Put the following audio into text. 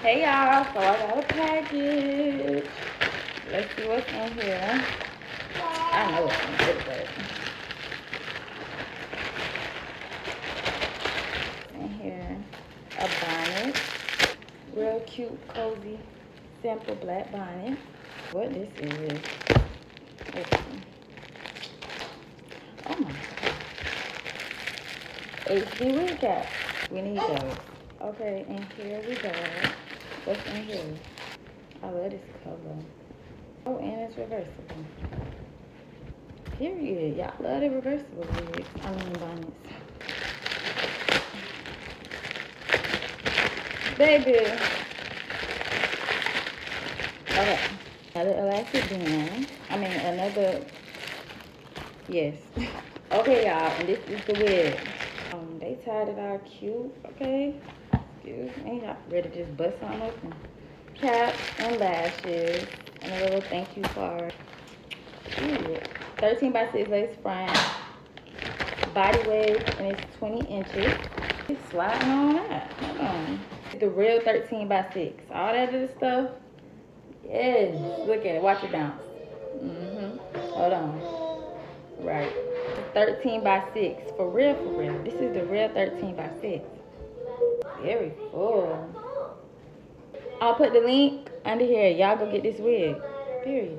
Hey y'all, so I got a package. Let's see what's in here. I know it's in good, but in here a bonnet. Real cute, cozy, simple black bonnet. What this is. Let's see. Oh my god. HD recap. We need those. Okay, and here we go. What's in here? I love this cover. Oh, and it's reversible. Period. Y'all love the reversible wigs. I mean bonnets. Baby. Okay. Another elastic band. Another. Yes. Okay, y'all. And this is the wig. They tied it all cute. Okay. Excuse me. Y'all ready to just bust on open? Cap and lashes. And a little thank you card. 13 by 6 lace front. Body wave. And it's 20 inches. It's sliding on that. Hold on. The real 13 by 6. All that other stuff. Yes. Look at it. Watch it bounce. Hold on. Right. 13 by 6. For real, for real. This is the real 13 by 6. Very full. I'll put the link under here. Y'all go get this wig. Period.